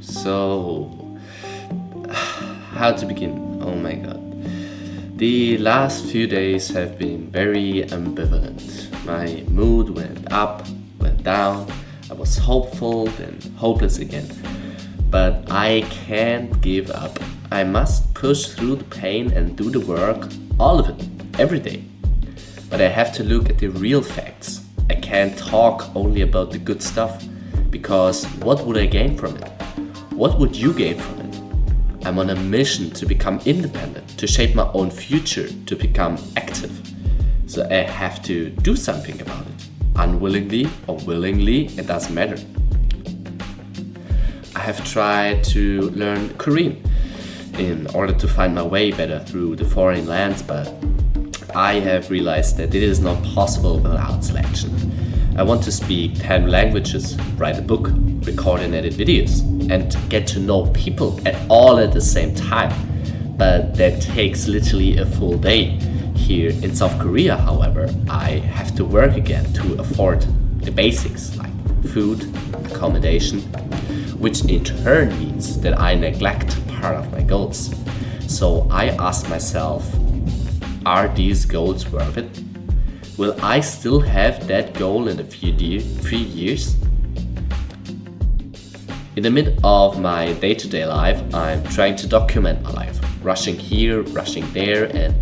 So, how to begin? Oh my god. The last few days have been very ambivalent. My mood went up, went down. I was hopeful, then hopeless again. But I can't give up. I must push through the pain and do the work, all of it, every day. But I have to look at the real facts. I can't talk only about the good stuff, because what would I gain from it? What would you gain from it? I'm on a mission to become independent, to shape my own future, to become active. So I have to do something about it. Unwillingly or willingly, it doesn't matter. I have tried to learn Korean in order to find my way better through the foreign lands, but I have realized that it is not possible without selection. I want to speak 10 languages, write a book, record and edit videos, and get to know people all at the same time. But that takes literally a full day. Here in South Korea, however, I have to work again to afford the basics like food, accommodation, which in turn means that I neglect part of my goals. So I ask myself, are these goals worth it? Will I still have that goal in a few years? In the mid of my day-to-day life, I'm trying to document my life, rushing here, rushing there, and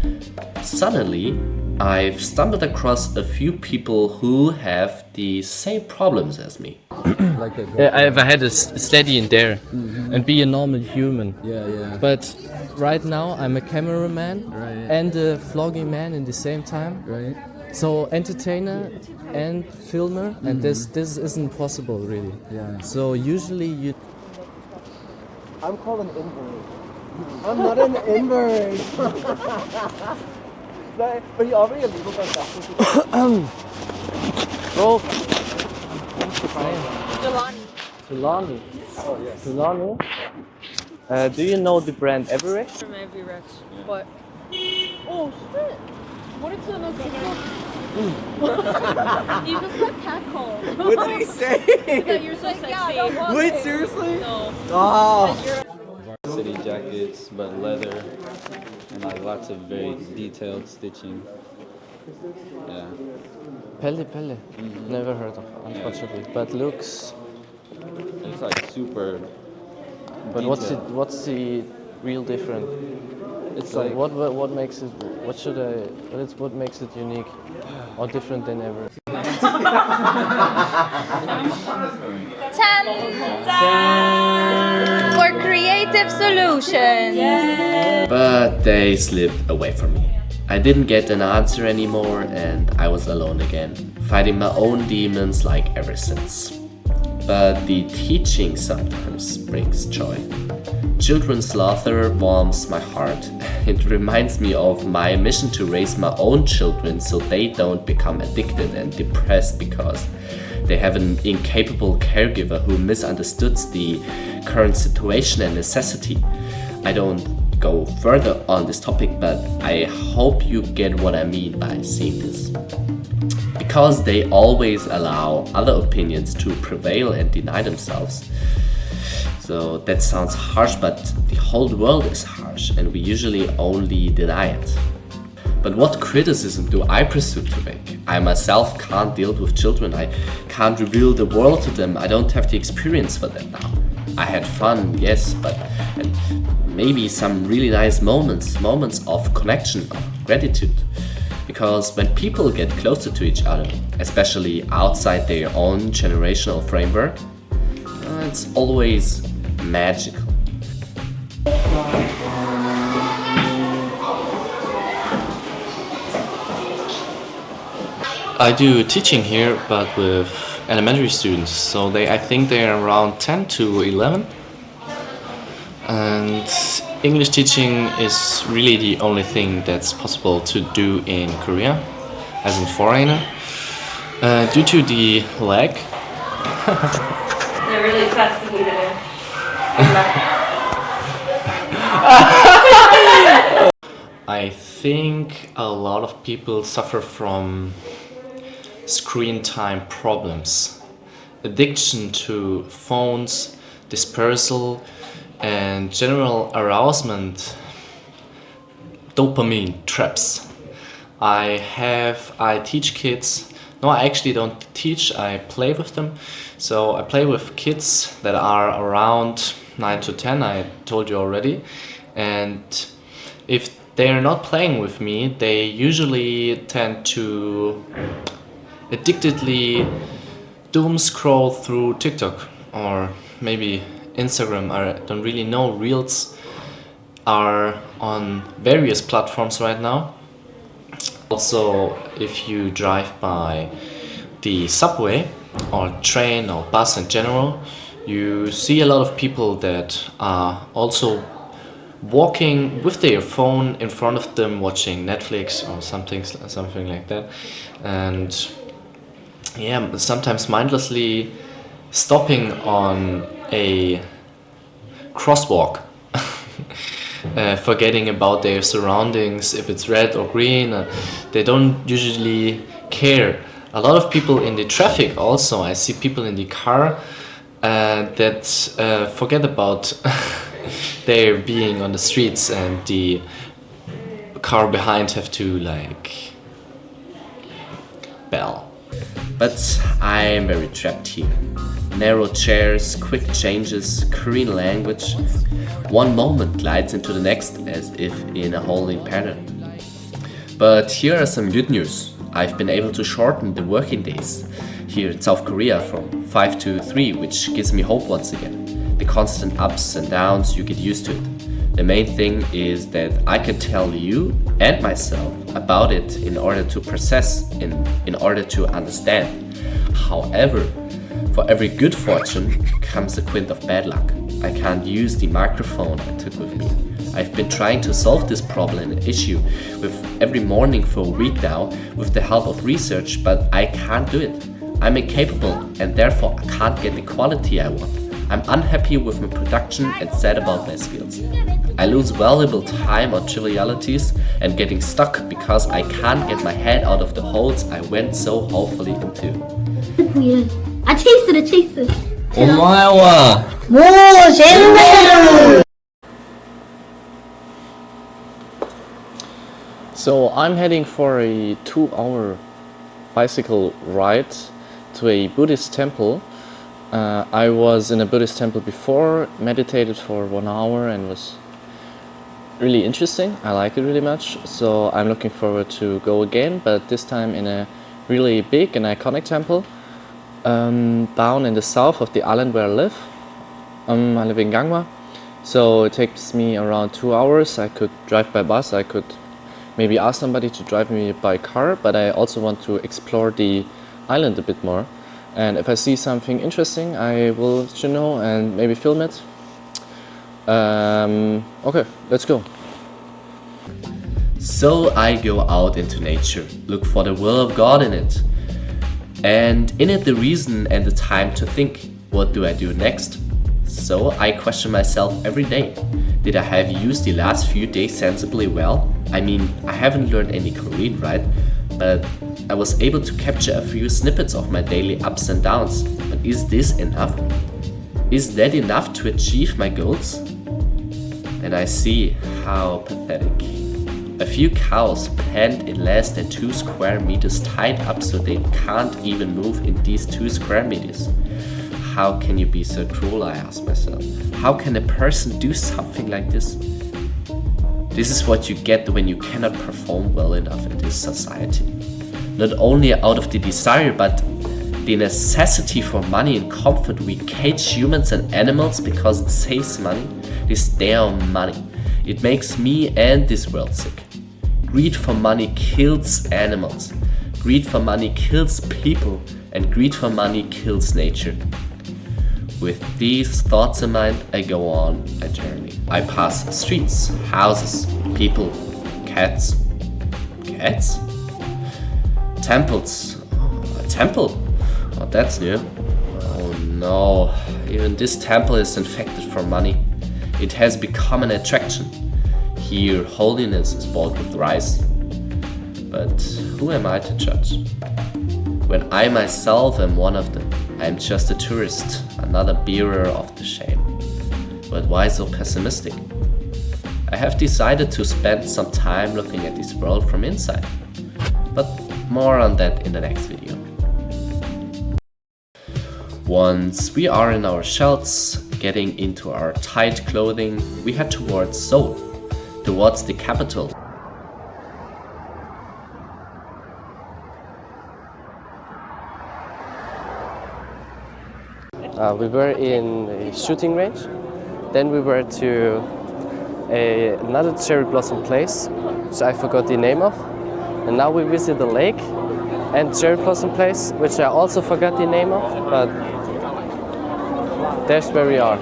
suddenly I've stumbled across a few people who have the same problems as me. If I had to study in there and be a normal human. But right now I'm a cameraman and a vlogging man in the same time. So entertainer and filmer, and this isn't possible really. So usually you. I'm called an invert. I'm not an invert. But you already illegal by Bro. Jelani. Jelani. Oh yes. Jelani. Do you know the brand Everest? From every Rex, but oh shit! What is the next You just got catcalled. What's he saying? That you're so sexy. Wait, seriously? No. Oh. City jackets, but leather, and like lots of very detailed stitching. Yeah. Pelle. Never heard of, unfortunately. But looks. It's like super. But detailed. what's the real difference? It's So like what makes it? What makes it unique or different than ever? For creative solutions. But they slipped away from me. I didn't get an answer anymore and I was alone again, fighting my own demons like ever since. But the teaching sometimes brings joy. Children's laughter warms my heart. It reminds me of my mission to raise my own children so they don't become addicted and depressed because they have an incapable caregiver who misunderstood the current situation and necessity. I don't go further on this topic, but I hope you get what I mean by seeing this. Because they always allow other opinions to prevail and deny themselves. So that sounds harsh, but the whole world is harsh and we usually only deny it. But what criticism do I pursue to make? I myself can't deal with children. I can't reveal the world to them. I don't have the experience for that now. I had fun, yes, and maybe some really nice moments of connection, of gratitude. Because when people get closer to each other, especially outside their own generational framework, it's always magical. I do teaching here, but with elementary students. So I think they're around 10 to 11. And English teaching is really the only thing that's possible to do in Korea as a foreigner. Due to the lag. They're really fascinated. I think a lot of people suffer from screen time problems, addiction to phones, dispersal, and general arousement dopamine traps. I teach kids. No, I actually don't teach, I play with them. So I play with kids that are around 9 to 10, I told you already. And if they are not playing with me, they usually tend to addictedly doom scroll through TikTok or maybe Instagram. I don't really know. Reels are on various platforms right now. Also, if you drive by the subway or train or bus in general, you see a lot of people that are also walking with their phone in front of them, watching Netflix or something like that, and yeah, sometimes mindlessly stopping on a crosswalk. Forgetting about their surroundings, if it's red or green. They don't usually care. A lot of people in the traffic also, I see people in the car that forget about their being on the streets, and the car behind have to like bell. But I am very trapped here. Narrow chairs, quick changes, Korean language. One moment glides into the next as if in a holding pattern. But here are some good news. I've been able to shorten the working days here in South Korea from 5 to 3, which gives me hope once again. The constant ups and downs, you get used to it. The main thing is that I can tell you and myself about it in order to process, in order to understand. However, for every good fortune comes a quint of bad luck. I can't use the microphone I took with me. I've been trying to solve this problem and issue with every morning for a week now with the help of research, but I can't do it. I'm incapable and therefore I can't get the quality I want. I'm unhappy with my production and sad about my skills. I lose valuable time on trivialities and getting stuck because I can't get my head out of the holes I went so hopefully into. 아 체이스래 체이스. 고마워. 뭐 재밌네. So I'm heading for a 2-hour bicycle ride to a Buddhist temple. I was in a Buddhist temple before, meditated for 1 hour and was really interesting. I like it really much. So I'm looking forward to go again, but this time in a really big and iconic temple. Down in the south of the island where I live. I live in Gangwha, so it takes me around 2 hours. I could drive by bus, I could maybe ask somebody to drive me by car, but I also want to explore the island a bit more. And if I see something interesting, I will let you know and maybe film it. Okay, let's go. So I go out into nature, look for the will of God in it. And in it the reason and the time to think, what do I do next? So I question myself every day. Did I have used the last few days sensibly well? I mean, I haven't learned any Korean, right? But I was able to capture a few snippets of my daily ups and downs. But is this enough? Is that enough to achieve my goals? And I see how pathetic. A few cows penned in less than 2 square meters, tied up so they can't even move in these 2 square meters. How can you be so cruel, I ask myself. How can a person do something like this? This is what you get when you cannot perform well enough in this society. Not only out of the desire, but the necessity for money and comfort, we cage humans and animals because it saves money. This damn money. It makes me and this world sick. Greed for money kills animals. Greed for money kills people. And greed for money kills nature. With these thoughts in mind, I go on a journey. I pass streets, houses, people, cats. Cats? Temples. Oh, a temple? Oh, that's new. Oh no, even this temple is infected for money. It has become an attraction. Here, holiness is bought with rice. But who am I to judge? When I myself am one of them. I'm just a tourist, another bearer of the shame. But why so pessimistic? I have decided to spend some time looking at this world from inside. But more on that in the next video. Once we are in our shells, getting into our tight clothing, we head towards Seoul, towards the capital. We were in a shooting range, then we were to another cherry blossom place, which I forgot the name of, and now we visit the lake and cherry blossom place, which I also forgot the name of, but there's where we are.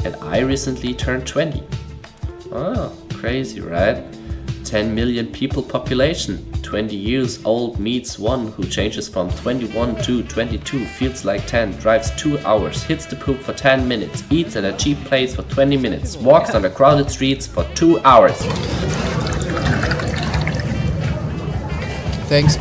And I recently turned 20. Oh, crazy, right? 10 million people population. 20 years old meets one who changes from 21 to 22, feels like 10, drives 2 hours, hits the poop for 10 minutes, eats at a cheap place for 20 minutes, walks on the crowded streets for 2 hours. Thanks.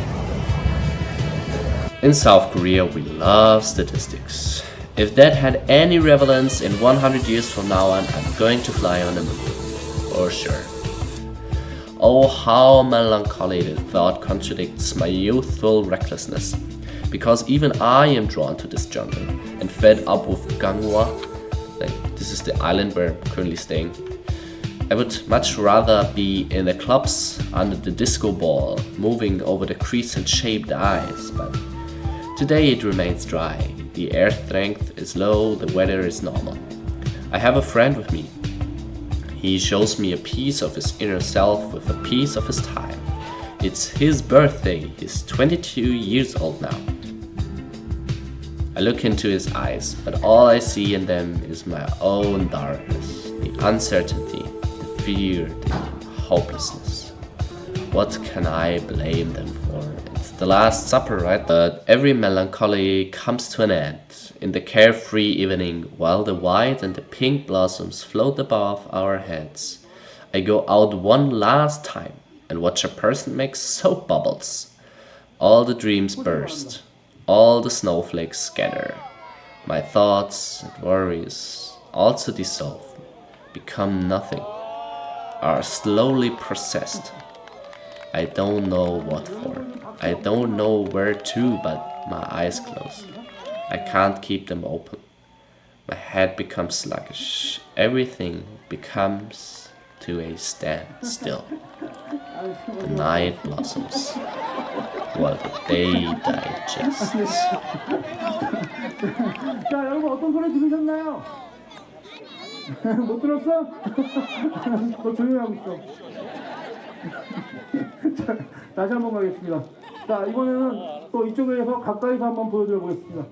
In South Korea, we love statistics. If that had any relevance in 100 years from now on, I'm going to fly on the moon. For sure. Oh, how melancholy the thought contradicts my youthful recklessness. Because even I am drawn to this jungle and fed up with Gangwha. This is the island where I'm currently staying. I would much rather be in the clubs under the disco ball, moving over the crescent-shaped ice, but today it remains dry. The air strength is low, the weather is normal. I have a friend with me. He shows me a piece of his inner self with a piece of his time. It's his birthday, he's 22 years old now. I look into his eyes, but all I see in them is my own darkness, the uncertainty, the fear, the hopelessness. What can I blame them for? It's the Last Supper, right? But every melancholy comes to an end in the carefree evening while the white and the pink blossoms float above our heads. I go out one last time and watch a person make soap bubbles. All the dreams burst, all the snowflakes scatter. My thoughts and worries also dissolve, become nothing, are slowly processed. I don't know what for. I don't know where to, but my eyes close. I can't keep them open. My head becomes sluggish. Everything becomes to a standstill. The night blossoms while the day digests. 자, 여러분 어떤 소리 들으셨나요? 못 들었어? 너 조용히 하고 있어. 자, 다시 한번 가겠습니다. 자, 이번에는 또 이쪽에서 가까이서 한번 보여드려 보겠습니다.